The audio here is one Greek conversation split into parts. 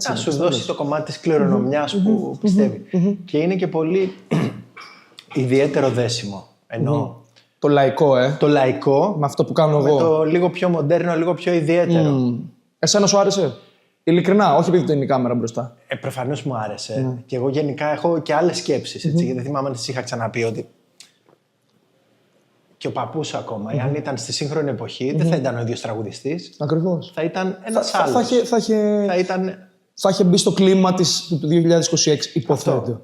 να σου δώσει το κομμάτι της κληρονομιάς που πιστεύει. Και είναι και πολύ ιδιαίτερο δέσιμο. Ενώ το λαϊκό, το λαϊκό με αυτό που κάνω εγώ. Με το λίγο πιο μοντέρνο, λίγο πιο ιδιαίτερο. Εσένα σου άρεσε? Ειλικρινά, όχι επειδή είναι η κάμερα μπροστά. Προφανώς μου άρεσε. Και εγώ γενικά έχω και άλλες σκέψεις. Γιατί θυμάμαι να τις είχα ξαναπεί ότι. Και ο παππούς ακόμα, εάν ήταν στη σύγχρονη εποχή, δεν θα ήταν ο ίδιος τραγουδιστής. Ακριβώς. Θα ήταν ένας άλλος. Θα είχε μπει στο κλίμα του 2026, υποθέτω.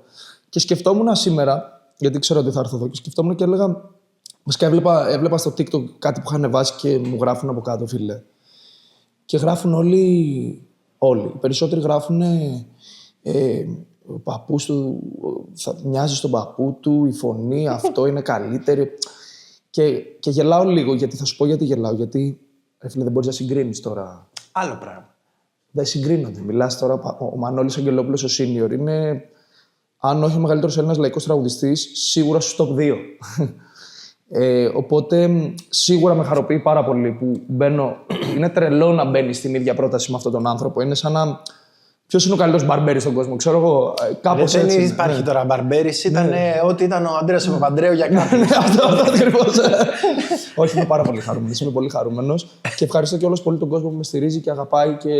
Και σκεφτόμουν σήμερα, γιατί ξέρω ότι θα έρθω εδώ, και σκεφτόμουν και έλεγα. Βασικά έβλεπα στο TikTok κάτι που είχαν ανεβάσει και μου γράφουν από κάτω, φίλε. Και γράφουν όλοι. Οι περισσότεροι γράφουν. Ο παππούς του θα μοιάζει στον παππού του, η φωνή, αυτό είναι καλύτερη. Και γελάω λίγο, γιατί θα σου πω γιατί γελάω. Γιατί, φίλε, δεν μπορείς να συγκρίνεις τώρα. Άλλο πράγμα. Δεν συγκρίνονται. Μιλάς τώρα, ο Μανώλης Αγγελόπουλος, ο senior, είναι, αν όχι ο μεγαλύτερος Έλληνας λαϊκός τραγουδιστής, σίγουρα στους top 2. Οπότε, σίγουρα με χαροποιεί πάρα πολύ που μπαίνω. Είναι τρελό να μπαίνει στην ίδια πρόταση με αυτόν τον άνθρωπο. Είναι σαν να. Ποιος είναι ο καλύτερος μπαρμπέρης στον κόσμο, ξέρω εγώ. Κάπως έτσι. Δεν υπάρχει τώρα μπαρμπέρης, ήταν ό,τι ήταν ο Αντρέας Παπανδρέου για κάποιον. Αυτό ακριβώς. Όχι, είμαι πάρα πολύ χαρούμενος. Είμαι πολύ χαρούμενος και ευχαριστώ κιόλας πολύ τον κόσμο που με στηρίζει και αγαπάει και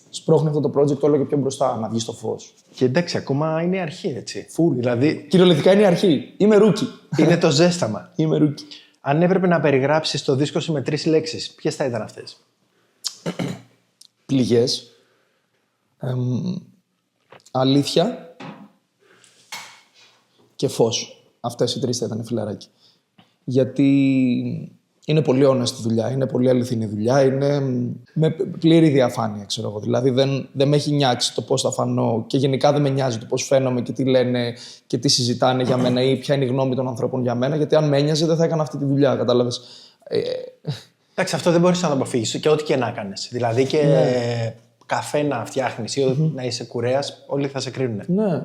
σπρώχνει αυτό το project όλο και πιο μπροστά να βγει στο φως. Και εντάξει, ακόμα είναι η αρχή, έτσι. Δηλαδή, κυριολεκτικά είναι η αρχή. Είμαι ρούκι. Είναι το ζέσταμα. Είμαι ρούκι. Αν έπρεπε να περιγράψεις το δίσκο σου με 3 λέξεις, ποιες θα ήταν αυτές? Πληγές. Αλήθεια και φως. Αυτές οι 3 θα ήταν, φιλαράκι. Γιατί είναι πολύ honest δουλειά, είναι πολύ αληθινή δουλειά, είναι με πλήρη διαφάνεια, ξέρω εγώ. Δηλαδή δεν με έχει νιάξει το πώς θα φανώ και γενικά δεν με νοιάζει το πώς φαίνομαι και τι λένε και τι συζητάνε για μένα ή ποια είναι η γνώμη των ανθρώπων για μένα, γιατί αν με ένοιαζε δεν θα έκανα αυτή τη δουλειά, κατάλαβες. Εντάξει, αυτό δεν μπορείς να το αποφύγεις και ό,τι και να κάνεις. Δηλαδή και καφέ να φτιάχνεις ή να είσαι κουρέας, όλοι θα σε κρίνουν. Ναι,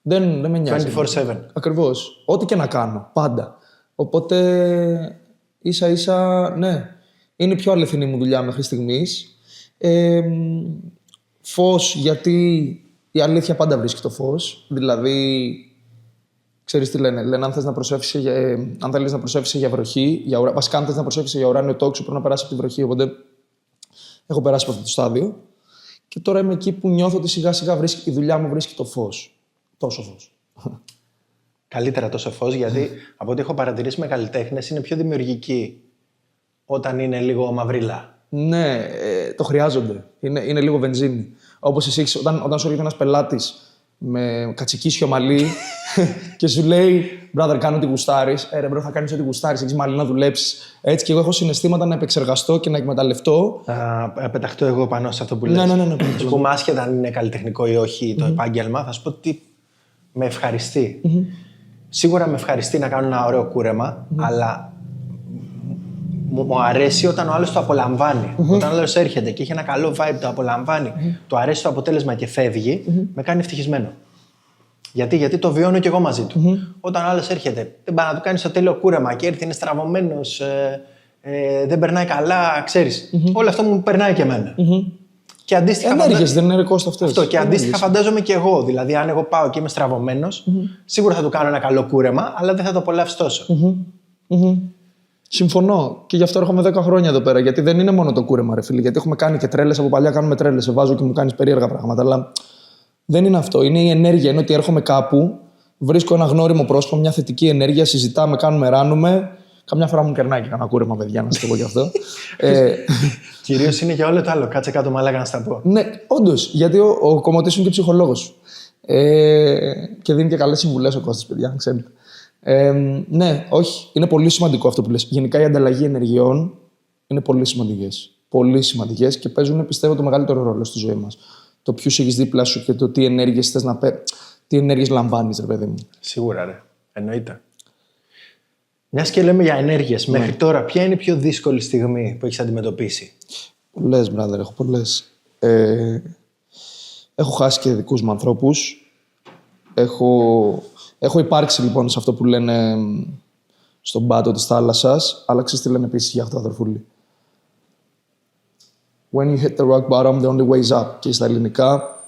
δεν με νοιάζει. 24/7. Ακριβώς. Ό,τι και να κάνω, πάντα. Οπότε, ίσα-ίσα, ναι, είναι η πιο αληθινή μου δουλειά μέχρι στιγμής. Φως, γιατί η αλήθεια πάντα βρίσκει το φως. Δηλαδή, ξέρεις τι λένε. Λένε αν θες να προσεύσεις αν θέλεις να προσεύσεις για βροχή, βασικά αν θες να προσεύσεις για ουράνιο τόξο, πρέπει να περάσει από τη βροχή. Οπότε, έχω περάσει από αυτό το στάδιο. Και τώρα είμαι εκεί που νιώθω ότι σιγά-σιγά η δουλειά μου βρίσκει το φως. Τόσο φως. Καλύτερα τόσο φως, γιατί από ό,τι έχω παρατηρήσει με καλλιτέχνες είναι πιο δημιουργικοί όταν είναι λίγο μαυρίλα. Ναι, το χρειάζονται. Είναι λίγο βενζίνη. Όπως εσύ, όταν σου έρχεται ένας πελάτης με κατσικίσιο μαλλί και σου λέει «Brother, κάνω ό,τι γουστάρεις». Ρε μπρο, θα κάνεις ό,τι γουστάρεις, έχεις μαλλί να δουλέψεις. Έτσι και εγώ έχω συναισθήματα να επεξεργαστώ και να εκμεταλλευτώ. Πεταχτώ εγώ πάνω σε αυτό που λες. Ναι. Ας πούμε, άσχετα αν είναι καλλιτεχνικό ή όχι το επάγγελμα, θα σου πω ότι με ευχαριστεί. Σίγουρα με ευχαριστεί να κάνω ένα ωραίο κούρεμα, αλλά μου αρέσει όταν ο άλλος το απολαμβάνει. Όταν ο άλλος έρχεται και έχει ένα καλό vibe, το απολαμβάνει, του αρέσει το αποτέλεσμα και φεύγει, με κάνει ευτυχισμένο. Γιατί το βιώνω κι εγώ μαζί του. Όταν ο άλλος έρχεται, δεν πάει να του κάνει το τέλειο κούρεμα και έρθει, είναι στραβωμένος, δεν περνάει καλά, ξέρεις. Όλο αυτό μου περνάει και εμένα. Και αντίστοιχα. Ενέργειες, δεν είναι ρεκόστα αυτές. Αυτό. Και αντίστοιχα φαντάζομαι και εγώ. Δηλαδή, αν εγώ πάω και είμαι στραβωμένος, σίγουρα θα του κάνω ένα καλό κούρεμα, αλλά δεν θα το απολαύσει τόσο. Συμφωνώ. Και γι' αυτό έρχομαι 10 χρόνια εδώ πέρα. Γιατί δεν είναι μόνο το κούρεμα, ρε φίλε. Γιατί έχουμε κάνει και τρέλες από παλιά, κάνουμε τρέλες. Σε βάζω και μου κάνεις περίεργα πράγματα. Αλλά δεν είναι αυτό. Είναι η ενέργεια. Είναι ότι έρχομαι κάπου, βρίσκω ένα γνώριμο πρόσωπο, μια θετική ενέργεια, συζητάμε, κάνουμε, ράνουμε. Καμιά φορά μου κερνάει και κανένα κούρεμα, παιδιά, να σα το πω γι' αυτό. Κυρίως είναι για όλο το άλλο. Κάτσε κάτω, μαλάκα, να στα πω. Ναι, όντως. Γιατί ο Κομωτής είναι και ψυχολόγος. Και δίνει και καλές συμβουλές ο Κώστας, παιδιά, ξέρετε. Ναι, όχι. Είναι πολύ σημαντικό αυτό που λες. Γενικά η ανταλλαγή ενεργειών είναι πολύ σημαντικές. Πολύ σημαντικές και παίζουν, πιστεύω, το μεγαλύτερο ρόλο στη ζωή μας. Το ποιους έχεις δίπλα σου και το τι ενέργειες θες να τι ενέργειες λαμβάνεις, ρε παιδί μου. Σίγουρα, ρε. Εννοείται. Μιας και λέμε για ενέργειες, μέχρι τώρα, ποια είναι η πιο δύσκολη στιγμή που έχεις αντιμετωπίσει? Πολλές, brother, έχω πολλές. Έχω χάσει και δικούς μου ανθρώπους. Έχω υπάρξει λοιπόν σε αυτό που λένε στον πάτο της θάλασσας, αλλά ξέρεις τι λένε επίσης για αυτό, αδερφούλη. When you hit the rock bottom, the only way is up. Και στα ελληνικά,